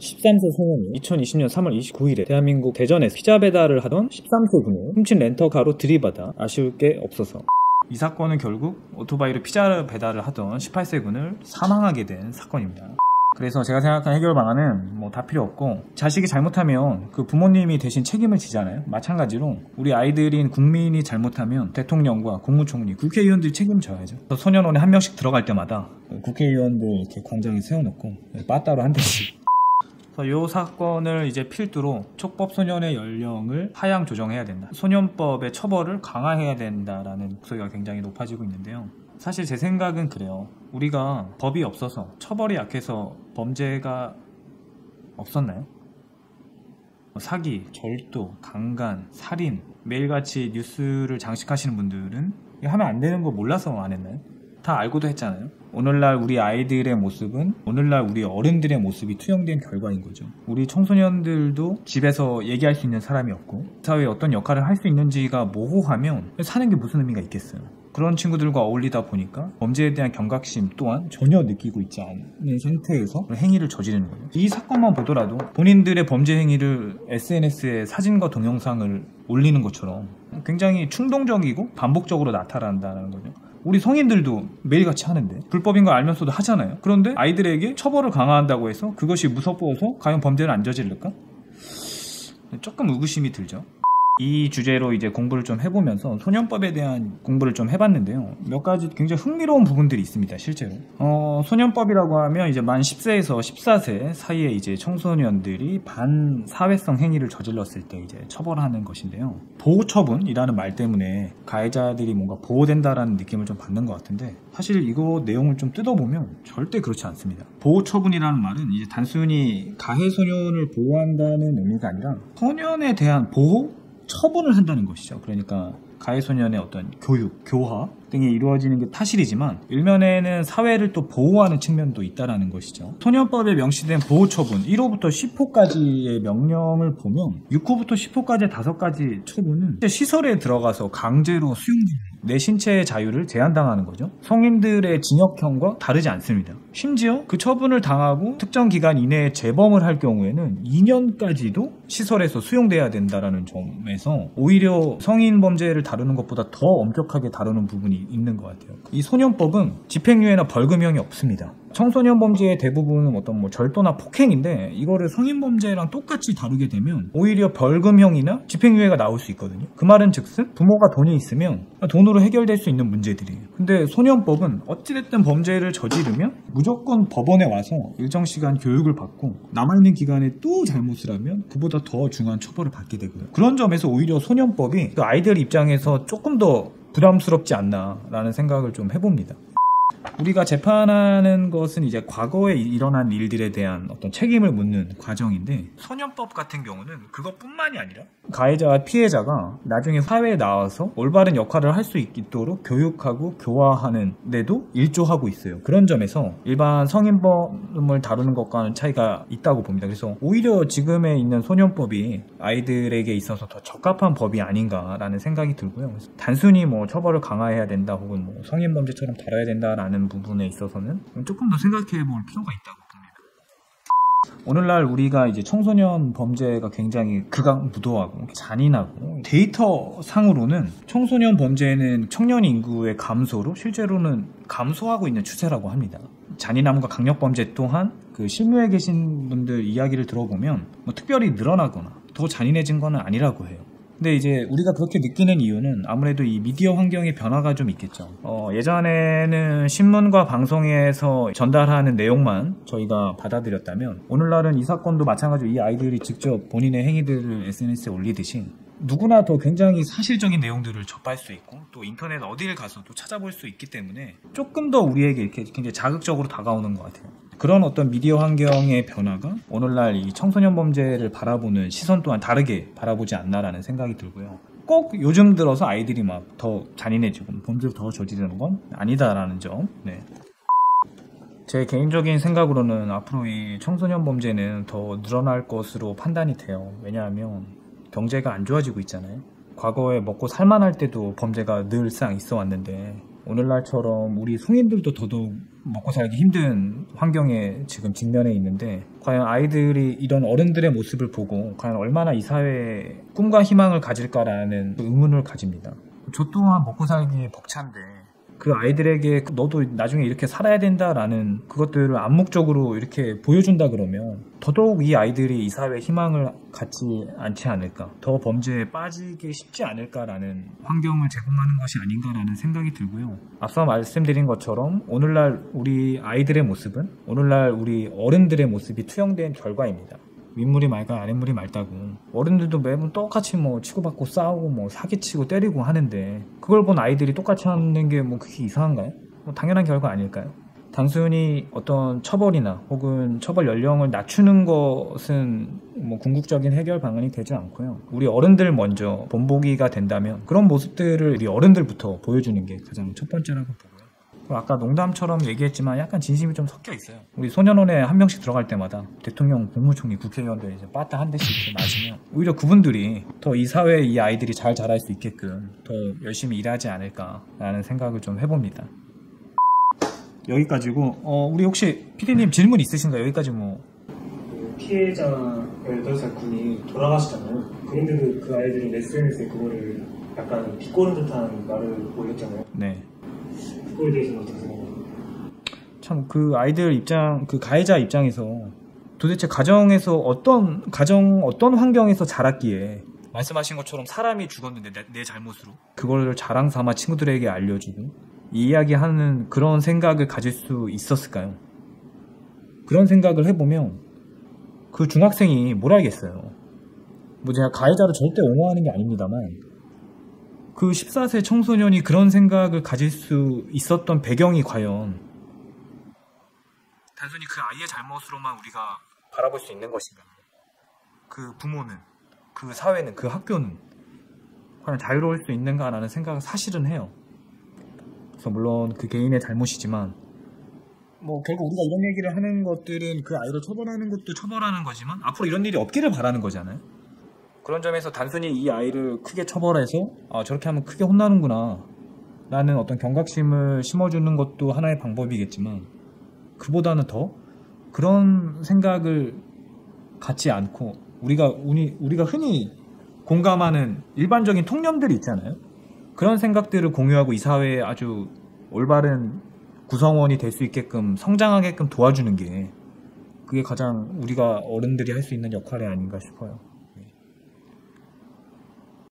13세 소년이 2020년 3월 29일에 대한민국 대전에서 피자 배달을 하던 13세 군을 훔친 렌터카로 들이받아 아쉬울 게 없어서 이 사건은 결국 오토바이로 피자 배달을 하던 18세 군을 사망하게 된 사건입니다. 그래서 제가 생각하는 해결 방안은 뭐 다 필요 없고, 자식이 잘못하면 그 부모님이 대신 책임을 지잖아요. 마찬가지로 우리 아이들인 국민이 잘못하면 대통령과 국무총리, 국회의원들이 책임져야죠. 소년원에 한 명씩 들어갈 때마다 국회의원들 이렇게 광장에 세워놓고 빠따로 한 대씩. 이 사건을 이제 필두로 촉법 소년의 연령을 하향 조정해야 된다, 소년법의 처벌을 강화해야 된다라는 목소리가 굉장히 높아지고 있는데요. 사실 제 생각은 그래요. 우리가 법이 없어서, 처벌이 약해서 범죄가 없었나요? 사기, 절도, 강간, 살인, 매일같이 뉴스를 장식하시는 분들은 이거 하면 안 되는 거 몰라서 안 했나요? 다 알고도 했잖아요. 오늘날 우리 아이들의 모습은 오늘날 우리 어른들의 모습이 투영된 결과인 거죠. 우리 청소년들도 집에서 얘기할 수 있는 사람이 없고, 사회에 어떤 역할을 할 수 있는지가 모호하면 사는 게 무슨 의미가 있겠어요. 그런 친구들과 어울리다 보니까 범죄에 대한 경각심 또한 전혀 느끼고 있지 않은 상태에서 행위를 저지르는 거예요. 이 사건만 보더라도 본인들의 범죄 행위를 SNS에 사진과 동영상을 올리는 것처럼 굉장히 충동적이고 반복적으로 나타난다는 거죠. 우리 성인들도 매일같이 하는데, 불법인 걸 알면서도 하잖아요. 그런데 아이들에게 처벌을 강화한다고 해서 그것이 무섭고서 과연 범죄를 안 저지를까? 조금 의구심이 들죠. 이 주제로 이제 공부를 좀 해보면서 소년법에 대한 공부를 좀 해봤는데요. 몇 가지 굉장히 흥미로운 부분들이 있습니다, 실제로. 소년법이라고 하면 이제 만 10세에서 14세 사이에 이제 청소년들이 반사회성 행위를 저질렀을 때 이제 처벌하는 것인데요. 보호처분이라는 말 때문에 가해자들이 뭔가 보호된다라는 느낌을 좀 받는 것 같은데, 사실 이거 내용을 좀 뜯어보면 절대 그렇지 않습니다. 보호처분이라는 말은 이제 단순히 가해소년을 보호한다는 의미가 아니라 소년에 대한 보호? 처분을 한다는 것이죠. 그러니까 가해소년의 어떤 교육, 교화 등이 이루어지는 게 타실이지만 일면에는 사회를 또 보호하는 측면도 있다는 것이죠. 소년법에 명시된 보호처분 1호부터 10호까지의 명령을 보면 6호부터 10호까지의 5가지 처분은 시설에 들어가서 강제로 수용됩니다. 내 신체의 자유를 제한당하는 거죠. 성인들의 징역형과 다르지 않습니다. 심지어 그 처분을 당하고 특정 기간 이내에 재범을 할 경우에는 2년까지도 시설에서 수용돼야 된다는 점에서 오히려 성인 범죄를 다루는 것보다 더 엄격하게 다루는 부분이 있는 것 같아요. 이 소년법은 집행유예나 벌금형이 없습니다. 청소년 범죄의 대부분은 어떤 뭐 절도나 폭행인데, 이거를 성인 범죄랑 똑같이 다루게 되면 오히려 벌금형이나 집행유예가 나올 수 있거든요. 그 말은 즉슨 부모가 돈이 있으면 돈으로 해결될 수 있는 문제들이에요. 근데 소년법은 어찌됐든 범죄를 저지르면 무조건 법원에 와서 일정 시간 교육을 받고 남아있는 기간에 또 잘못을 하면 그보다 더 중한 처벌을 받게 되고요. 그런 점에서 오히려 소년법이 그 아이들 입장에서 조금 더 부담스럽지 않나라는 생각을 좀 해봅니다. 우리가 재판하는 것은 이제 과거에 일어난 일들에 대한 어떤 책임을 묻는 과정인데, 소년법 같은 경우는 그것뿐만이 아니라 가해자와 피해자가 나중에 사회에 나와서 올바른 역할을 할 수 있도록 교육하고 교화하는 데도 일조하고 있어요. 그런 점에서 일반 성인범을 다루는 것과는 차이가 있다고 봅니다. 그래서 오히려 지금에 있는 소년법이 아이들에게 있어서 더 적합한 법이 아닌가라는 생각이 들고요. 단순히 뭐 처벌을 강화해야 된다 혹은 뭐 성인범죄처럼 다뤄야 된다라는 부분에 있어서는 조금 더 생각해 볼 필요가 있다고 봅니다. 오늘날 우리가 이제 청소년 범죄가 굉장히 극악무도하고 잔인하고, 데이터 상으로는 청소년 범죄는 청년 인구의 감소로 실제로는 감소하고 있는 추세라고 합니다. 잔인함과 강력범죄 또한 그 실무에 계신 분들 이야기를 들어보면 뭐 특별히 늘어나거나 더 잔인해진 건 아니라고 해요. 근데 이제 우리가 그렇게 느끼는 이유는 아무래도 이 미디어 환경의 변화가 좀 있겠죠. 예전에는 신문과 방송에서 전달하는 내용만 저희가 받아들였다면, 오늘날은 이 사건도 마찬가지로 이 아이들이 직접 본인의 행위들을 SNS에 올리듯이 누구나 더 굉장히 사실적인 내용들을 접할 수 있고, 또 인터넷 어디를 가서도 찾아볼 수 있기 때문에 조금 더 우리에게 이렇게 굉장히 자극적으로 다가오는 것 같아요. 그런 어떤 미디어 환경의 변화가 오늘날 이 청소년 범죄를 바라보는 시선 또한 다르게 바라보지 않나라는 생각이 들고요. 꼭 요즘 들어서 아이들이 막 더 잔인해지고 범죄를 더 저지르는 건 아니다라는 점. 네. 제 개인적인 생각으로는 앞으로 이 청소년 범죄는 더 늘어날 것으로 판단이 돼요. 왜냐하면 경제가 안 좋아지고 있잖아요. 과거에 먹고 살만할 때도 범죄가 늘상 있어 왔는데 오늘날처럼 우리 성인들도 더더욱 먹고 살기 힘든 환경에 지금 직면해 있는데, 과연 아이들이 이런 어른들의 모습을 보고 과연 얼마나 이 사회에 꿈과 희망을 가질까라는 의문을 가집니다. 저 또한 먹고 살기 벅찬데 그 아이들에게 너도 나중에 이렇게 살아야 된다라는 그것들을 암묵적으로 이렇게 보여준다 그러면 더더욱 이 아이들이 이 사회에 희망을 갖지 않지 않을까, 더 범죄에 빠지기 쉽지 않을까라는 환경을 제공하는 것이 아닌가라는 생각이 들고요. 앞서 말씀드린 것처럼 오늘날 우리 아이들의 모습은 오늘날 우리 어른들의 모습이 투영된 결과입니다. 윗물이 맑아 아랫물이 맑다고. 어른들도 매번 똑같이 뭐 치고받고 싸우고 뭐 사기치고 때리고 하는데 그걸 본 아이들이 똑같이 하는 게 뭐 그게 이상한가요? 뭐 당연한 결과 아닐까요? 단순히 어떤 처벌이나 혹은 처벌 연령을 낮추는 것은 뭐 궁극적인 해결 방안이 되지 않고요. 우리 어른들 먼저 본보기가 된다면 그런 모습들을 우리 어른들부터 보여주는 게 가장 첫 번째라고 보고요. 아까 농담처럼 얘기했지만 약간 진심이 좀 섞여 있어요. 우리 소년원에 한 명씩 들어갈 때마다 대통령, 국무총리, 국회의원들 이제 빠따 한 대씩 맞으면 오히려 그분들이 더 이 사회에 이 아이들이 잘 자랄 수 있게끔 더 열심히 일하지 않을까라는 생각을 좀 해봅니다. 여기까지고 우리 혹시 PD님 질문 있으신가요? 여기까지 뭐. 피해자 18살 군이 돌아가시잖아요. 그런데도 그 아이들은 SNS에 그거를 약간 비꼬는 듯한 말을 올렸잖아요. 네. 그거에 대해서는 어떻게 생각하세요? 참 그 아이들 입장, 그 가해자 입장에서 도대체 가정에서 어떤 환경에서 자랐기에 말씀하신 것처럼 사람이 죽었는데 내 잘못으로 그걸 자랑 삼아 친구들에게 알려주고 이야기하는 그런 생각을 가질 수 있었을까요? 그런 생각을 해보면 그 중학생이 뭘 알겠어요. 뭐 제가 가해자를 절대 옹호하는 게 아닙니다만 그 14세 청소년이 그런 생각을 가질 수 있었던 배경이 과연 단순히 그 아이의 잘못으로만 우리가 바라볼 수 있는 것인가? 그 부모는, 그 사회는, 그 학교는 과연 자유로울 수 있는가라는 생각을 사실은 해요. 그래서 물론 그 개인의 잘못이지만 뭐 결국 우리가 이런 얘기를 하는 것들은 그 아이를 처벌하는 것도 처벌하는 거지만 앞으로 이런 일이 없기를 바라는 거잖아요. 그런 점에서 단순히 이 아이를 크게 처벌해서 저렇게 하면 크게 혼나는구나 라는 어떤 경각심을 심어주는 것도 하나의 방법이겠지만 그보다는 더 그런 생각을 갖지 않고 우리가 흔히 공감하는 일반적인 통념들이 있잖아요. 그런 생각들을 공유하고 이 사회에 아주 올바른 구성원이 될 수 있게끔 성장하게끔 도와주는 게 그게 가장 우리가 어른들이 할 수 있는 역할이 아닌가 싶어요.